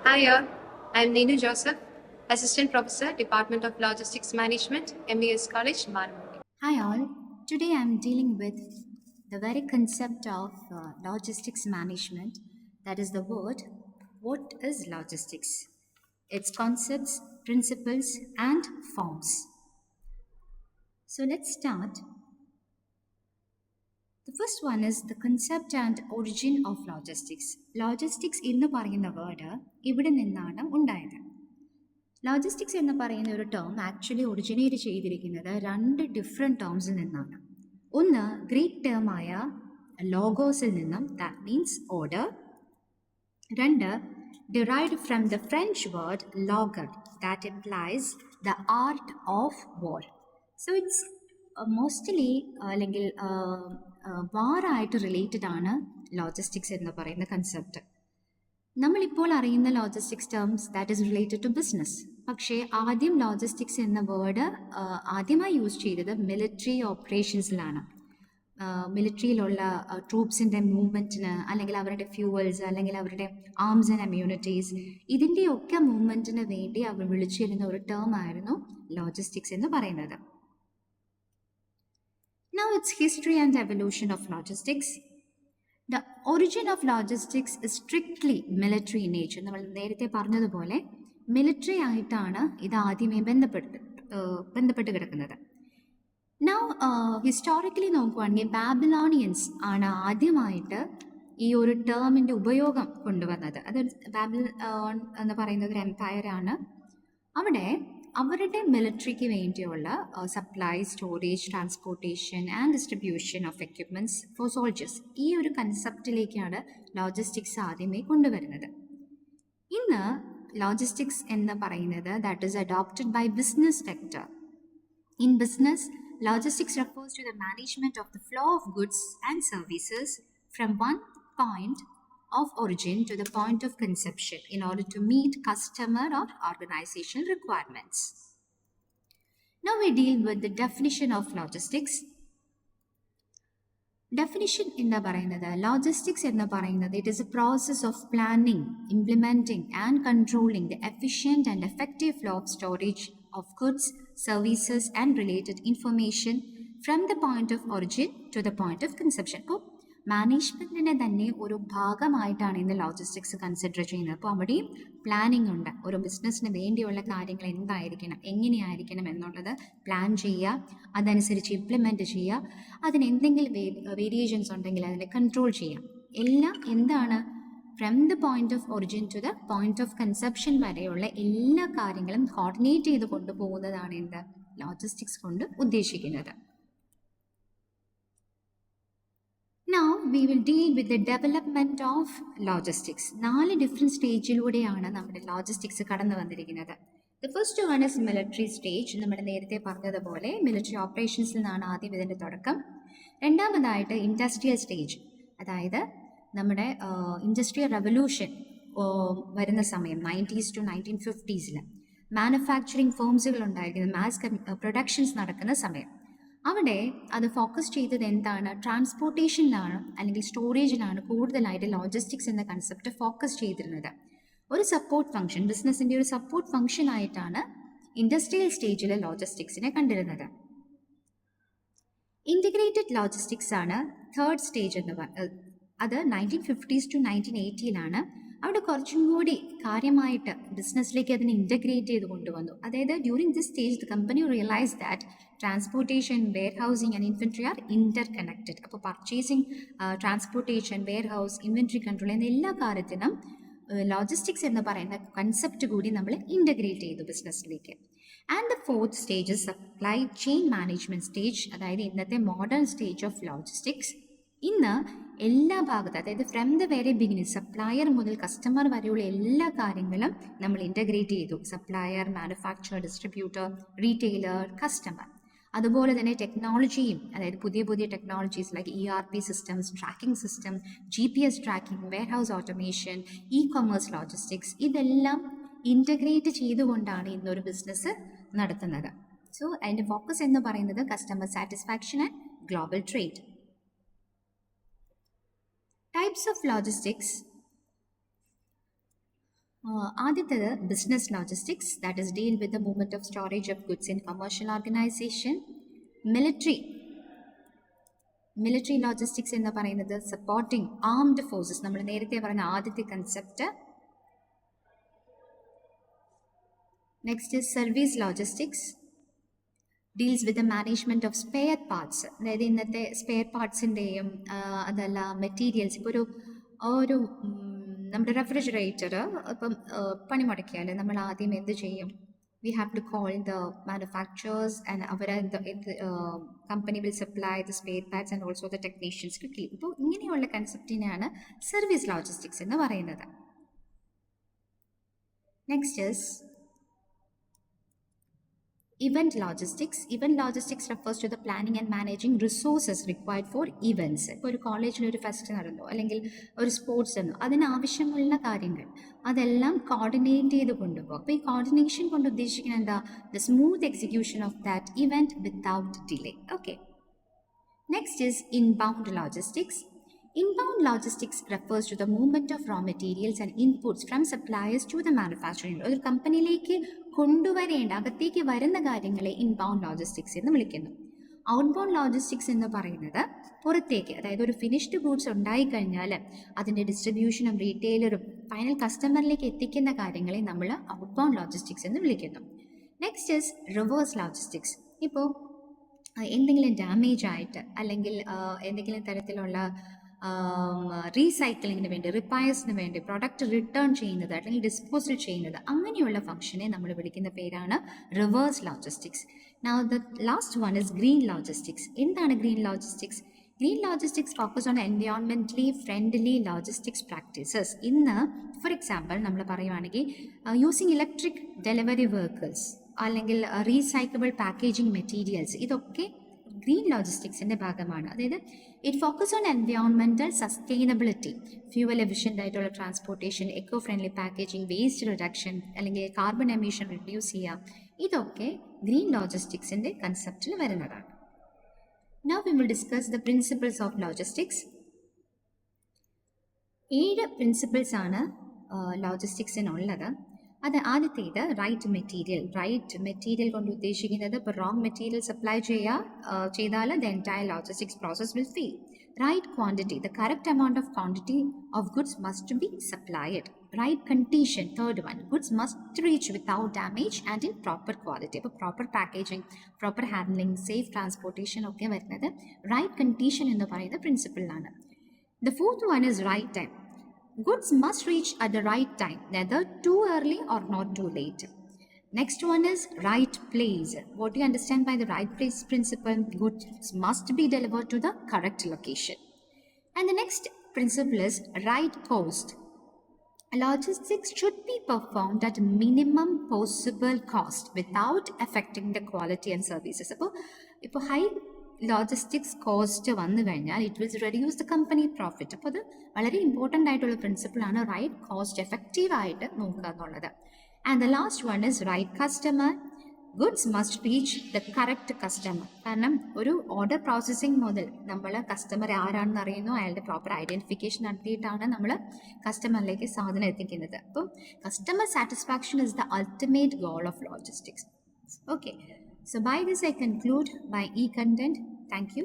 Hi all, I am Neenu Joseph, Assistant Professor, Department of Logistics Management, MBS College, Maranatha. Hi all. Today I'm dealing with the very concept of logistics management. That is the word. What is logistics? Its concepts, principles, and forms. So let's start. The first one is the concept and origin of logistics. Logistics എന്ന് പറയുന്ന word ഇവിടെ നിന്നാണ് ഉണ്ടായത്. Logistics എന്ന് പറയുന്ന ഒരു term actually originate ചെയ്തിരിക്കുന്നത് രണ്ട് ഡിഫറെൻറ്റ് ടേംസിൽ നിന്നാണ്. ഒന്ന് ഗ്രീക്ക് ടേമായ ലോഗോസിൽ നിന്നും, ദാറ്റ് മീൻസ് ഓർഡർ. രണ്ട് derived from the French word logger, that implies the art of war. So it's mostly അല്ലെങ്കിൽ വാറായിട്ട് റിലേറ്റഡ് ആണ് ലോജിസ്റ്റിക്സ് എന്ന് പറയുന്ന കൺസെപ്റ്റ്. നമ്മളിപ്പോൾ അറിയുന്ന logistics terms that is related to business. പക്ഷേ ആദ്യം ലോജിസ്റ്റിക്സ് എന്ന വേർഡ് ആദ്യമായി യൂസ് ചെയ്തത് മിലിറ്ററി ഓപ്പറേഷൻസിലാണ്. മിലിറ്ററിയിലുള്ള ട്രൂപ്സിൻ്റെ മൂവ്മെൻറ്റിന്, അല്ലെങ്കിൽ അവരുടെ ഫ്യൂവൽസ്, അല്ലെങ്കിൽ അവരുടെ ആംസ് ആൻഡ് അമ്യൂണിറ്റീസ്, ഇതിൻ്റെയൊക്കെ മൂവ്മെൻറ്റിന് വേണ്ടി അവർ വിളിച്ചിരുന്ന ഒരു ടേം ആയിരുന്നു ലോജിസ്റ്റിക്സ് എന്ന് പറയുന്നത്. Now it's history and evolution of logistics. The origin of logistics is strictly military in nature. നമ്മൾ നേരത്തെ പറഞ്ഞതുപോലെ മിലിറ്ററി ആയിട്ടാണ് ഇത് ആദ്യമേ ബന്ധപ്പെട്ട് കിടക്കുന്നത്. നൗ ഹിസ്റ്റോറിക്കലി നോക്കുവാണെങ്കിൽ ബാബിലോണിയൻസ് ആണ് ആദ്യമായിട്ട് ഈ ഒരു ടേമിൻ്റെ ഉപയോഗം കൊണ്ടുവന്നത്. അത് ബാബിലോൺ എന്ന് പറയുന്നത് ഒരു എംപയറാണ്. അവിടെ അവരുടെ മിലിറ്ററിക്ക് വേണ്ടിയുള്ള supply, storage, transportation and distribution of equipments for soldiers, ഈ ഒരു കൺസെപ്റ്റിലേക്കാണ് ലോജിസ്റ്റിക്സ് ആദ്യമേ കൊണ്ടുവരുന്നത്. ഇന്ന് ലോജിസ്റ്റിക്സ് എന്ന് പറയുന്നത് that is adopted by business sector. In business, logistics refers to the management of the flow of goods and services from one point of origin to the point of consumption in order to meet customer or organizational requirements. Now we deal with the definition of logistics. Definition എന്ന് പറയുന്നത് logistics എന്ന് പറയുന്നത് it is A process of planning, implementing and controlling the efficient and effective flow of storage of goods, services and related information from the point of origin to the point of consumption. അപ്പോൾ മാനേജ്മെൻറ്റിൻ്റെ തന്നെ ഒരു ഭാഗമായിട്ടാണ് ഇന്ന് logistics consider ചെയ്യുന്നത്. അപ്പോൾ അവിടെയും planning ഉണ്ട്. ഒരു ബിസിനസ്സിന് വേണ്ടിയുള്ള കാര്യങ്ങൾ എന്തായിരിക്കണം, എങ്ങനെയായിരിക്കണം എന്നുള്ളത് പ്ലാൻ ചെയ്യുക, അതനുസരിച്ച് ഇംപ്ലിമെൻറ്റ് ചെയ്യുക, അതിന് എന്തെങ്കിലും വേരിയേഷൻസ് ഉണ്ടെങ്കിൽ അതിനെ കൺട്രോൾ ചെയ്യുക. എല്ലാം എന്താണ്, from the point of origin to the point of conception വരെയുള്ള എല്ലാ കാര്യങ്ങളും കോർഡിനേറ്റ് ചെയ്ത് കൊണ്ടുപോകുന്നതാണ് എന്ത് ലോജിസ്റ്റിക്സ് കൊണ്ട് ഉദ്ദേശിക്കുന്നത്. Now we will deal with the development of logistics. 4 different സ്റ്റേജിലൂടെയാണ് നമ്മുടെ ലോജിസ്റ്റിക്സ് കടന്നു വന്നിരിക്കുന്നത്. The first one is military stage. നമ്മൾ നേരത്തെ പറഞ്ഞതുപോലെ മിലിറ്ററി ഓപ്പറേഷൻസിൽ നിന്നാണ് ആദ്യം ഇതിൻ്റെ തുടക്കം. രണ്ടാമതായിട്ട് ഇൻഡസ്ട്രിയൽ സ്റ്റേജ്, അതായത് നമ്മുടെ ഇൻഡസ്ട്രിയൽ റെവല്യൂഷൻ വരുന്ന സമയം 90s to 1950s മാനുഫാക്ചറിങ് ഫേംസുകൾ ഉണ്ടായിരിക്കുന്നത്, മാസ് പ്രൊഡക്ഷൻസ് നടക്കുന്ന സമയം. അവിടെ അത് ഫോക്കസ് ചെയ്തത് എന്താണ്, ട്രാൻസ്പോർട്ടേഷനിലാണ് അല്ലെങ്കിൽ സ്റ്റോറേജിലാണ് കൂടുതലായിട്ട് ലോജിസ്റ്റിക്സ് എന്ന കൺസെപ്റ്റ് ഫോക്കസ് ചെയ്തിരുന്നത്. ഒരു സപ്പോർട്ട് ഫംഗ്ഷൻ, ബിസിനസ്സിൻ്റെ ഒരു സപ്പോർട്ട് ഫംഗ്ഷൻ ആയിട്ടാണ് ഇൻഡസ്ട്രിയൽ സ്റ്റേജിലെ ലോജിസ്റ്റിക്സിനെ കണ്ടിരുന്നത്. ഇൻറ്റിഗ്രേറ്റഡ് ലോജിസ്റ്റിക്സ് ആണ് തേർഡ് സ്റ്റേജ് എന്ന് അത് 1950s to 1980 അവിടെ കുറച്ചും കൂടി കാര്യമായിട്ട് ബിസിനസ്സിലേക്ക് അതിനെ ഇൻറ്റഗ്രേറ്റ് ചെയ്ത് കൊണ്ടുവന്നു. അതായത് during this stage the company realise that transportation, warehousing and inventory are interconnected. അപ്പോൾ purchasing, transportation, warehouse, inventory control എന്ന എല്ലാ കാര്യത്തിനും ലോജിസ്റ്റിക്സ് എന്ന് പറയുന്ന കൺസെപ്റ്റ് കൂടി നമ്മൾ ഇൻറ്റഗ്രേറ്റ് ചെയ്തു ബിസിനസ്സിലേക്ക്. And the fourth stage supply chain management stage, അതായത് ഇന്നത്തെ മോഡേൺ സ്റ്റേജ് ഓഫ് ലോജിസ്റ്റിക്സ്. ഇന്ന് എല്ലാ ഭാഗത്തും, അതായത് from the very beginning, supplier മുതൽ കസ്റ്റമർ വരെയുള്ള എല്ലാ കാര്യങ്ങളും നമ്മൾ ഇൻ്റഗ്രേറ്റ് ചെയ്തു. Supplier, manufacturer, distributor, retailer, customer. അതുപോലെ തന്നെ ടെക്നോളജിയും, അതായത് പുതിയ പുതിയ technologies like ERP systems, tracking system, GPS tracking, warehouse automation, commerce logistics, ഇതെല്ലാം ഇൻ്റഗ്രേറ്റ് ചെയ്തുകൊണ്ടാണ് ഇന്നൊരു ബിസിനസ് നടത്തുന്നത്. സോ അതിൻ്റെ ഫോക്കസ് എന്ന് പറയുന്നത് customer satisfaction and global trade. Types of logistics. ആദ്യത്തേത് business logistics, that is deal with the movement of storage of goods in commercial organisation. Military logistics എന്ന് പറയുന്നത് സപ്പോർട്ടിംഗ് ആംഡ് ഫോഴ്സസ്, നമ്മൾ നേരത്തെ പറഞ്ഞ ആദ്യത്തെ concept. Next service logistics, deals with the management of spare parts, അതായത് ഇന്നത്തെ spare പാർട്സിൻ്റെയും അതല്ല materials. ഇപ്പോൾ ഒരു നമ്മുടെ റെഫ്രിജറേറ്റർ ഇപ്പം പണി മുടക്കിയാൽ നമ്മൾ ആദ്യം എന്ത് ചെയ്യും? We have to call the manufacturers and the company will supply the spare parts and also the technicians quickly. ഇപ്പോൾ ഇങ്ങനെയുള്ള കൺസെപ്റ്റിനെയാണ് സർവീസ് ലോജിസ്റ്റിക്സ് എന്ന് പറയുന്നത്. Next is event logistics. Event logistics refers to the planning and managing resources required for events. ഇപ്പോൾ ഒരു കോളേജിൽ ഒരു fest നടന്നോ അല്ലെങ്കിൽ ഒരു സ്പോർട്സ് എന്നോ അതിനാവശ്യമുള്ള കാര്യങ്ങൾ അതെല്ലാം കോർഡിനേറ്റ് ചെയ്ത് കൊണ്ടുപോകും. അപ്പോൾ ഈ കോർഡിനേഷൻ കൊണ്ട് ഉദ്ദേശിക്കുന്നത് എന്താ? The smooth execution of that event without delay. Okay. Next is inbound logistics. Inbound logistics refers to the movement of raw materials and inputs from suppliers to the manufacturing. ഒരു കമ്പനിയിലേക്ക് കൊണ്ടുവരേണ്ട അകത്തേക്ക് വരുന്ന കാര്യങ്ങളെ ഇൻബൗണ്ട് ലോജിസ്റ്റിക്സ് എന്ന് വിളിക്കുന്നു. Outbound logistics എന്ന് പറയുന്നത് പുറത്തേക്ക്, അതായത് ഒരു ഫിനിഷ്ഡ് ഗൂഡ്സ് ഉണ്ടായിക്കഴിഞ്ഞാൽ അതിൻ്റെ ഡിസ്ട്രിബ്യൂഷനും റീറ്റെയിലറും ഫൈനൽ കസ്റ്റമറിലേക്ക് എത്തിക്കുന്ന കാര്യങ്ങളെ നമ്മൾ ഔട്ട്ബൗണ്ട് ലോജിസ്റ്റിക്സ് എന്ന് വിളിക്കുന്നു. Next is reverse logistics. ഇപ്പോൾ എന്തെങ്കിലും ഡാമേജ് ആയിട്ട് അല്ലെങ്കിൽ എന്തെങ്കിലും തരത്തിലുള്ള റീസൈക്ലിങ്ങിന് വേണ്ടി, റിപ്പയർസിന് വേണ്ടി പ്രൊഡക്റ്റ് റിട്ടേൺ ചെയ്യുന്നത് അല്ലെങ്കിൽ ഡിസ്പോസൽ ചെയ്യുന്നത്, അങ്ങനെയുള്ള ഫംഗ്ഷനെ നമ്മൾ വിളിക്കുന്ന പേരാണ് reverse logistics. Now the last one is green logistics. എന്താണ് green logistics? Green logistics focus on എൻവയോൺമെൻ്റലി ഫ്രണ്ട്ലി ലോജിസ്റ്റിക്സ് പ്രാക്ടീസസ്. ഇന്ന് ഫോർ എക്സാമ്പിൾ നമ്മൾ പറയുവാണെങ്കിൽ യൂസിങ് ഇലക്ട്രിക് ഡെലിവറി വെഹിക്കിൾസ് അല്ലെങ്കിൽ റീസൈക്ലബിൾ പാക്കേജിങ് മെറ്റീരിയൽസ്, ഇതൊക്കെ ഗ്രീൻ ലോജിസ്റ്റിക്സിൻ്റെ ഭാഗമാണ്. അതായത് it focus on environmental sustainability, fuel efficient ആയിട്ടുള്ള transportation, eco friendly packaging, waste reduction അല്ലെങ്കിൽ കാർബൺ എമിഷൻ റിഡ്യൂസ് ചെയ്യുക, ഇതൊക്കെ ഗ്രീൻ ലോജിസ്റ്റിക്സിൻ്റെ കൺസെപ്റ്റിൽ വരുന്നതാണ്. Now we will discuss the principles of logistics. 7 principles ആണ് ലോജിസ്റ്റിക്സിനുള്ളത്. അത് ആദ്യത്തേത് റൈറ്റ് മെറ്റീരിയൽ കൊണ്ട് ഉദ്ദേശിക്കുന്നത് ഇപ്പോൾ റോങ് മെറ്റീരിയൽ സപ്ലൈ ചെയ്താൽ the entire logistics process will fail. Right quantity, the correct amount of quantity of goods must be supplied. Right condition, third one, goods must reach without damage and in proper quality. അപ്പോൾ proper packaging, proper handling, safe transportation ഒക്കെ വരുന്നത് right condition എന്ന് പറയുന്ന പ്രിൻസിപ്പിളിലാണ്. The fourth one is right time. Goods must reach at the right time, neither too early or not too late. Next one is right place. What do you understand by the right place principle? Goods must be delivered to the correct location. And the next principle is right cost. Logistics should be performed at minimum possible cost without affecting the quality and services. ഇപ്പോൾ high logistics cost വന്നു കഴിഞ്ഞാൽ it will reduce the company profit. അപ്പോൾ അത് വളരെ important ആയിട്ടുള്ള പ്രിൻസിപ്പിളാണ് right cost എഫക്റ്റീവായിട്ട് നോക്കുക എന്നുള്ളത്. And the last one is right customer. Goods must reach the correct customer. കാരണം ഒരു ഓർഡർ പ്രോസസ്സിങ് മുതൽ നമ്മൾ കസ്റ്റമർ ആരാണെന്ന് അറിയുന്നു, അയാളുടെ പ്രോപ്പർ ഐഡൻറ്റിഫിക്കേഷൻ നടത്തിയിട്ടാണ് നമ്മൾ കസ്റ്റമറിലേക്ക് സാധനം എത്തിക്കുന്നത്. അപ്പം customer satisfaction is the ultimate goal of logistics. Okay. So by this I conclude my e-content. Thank you.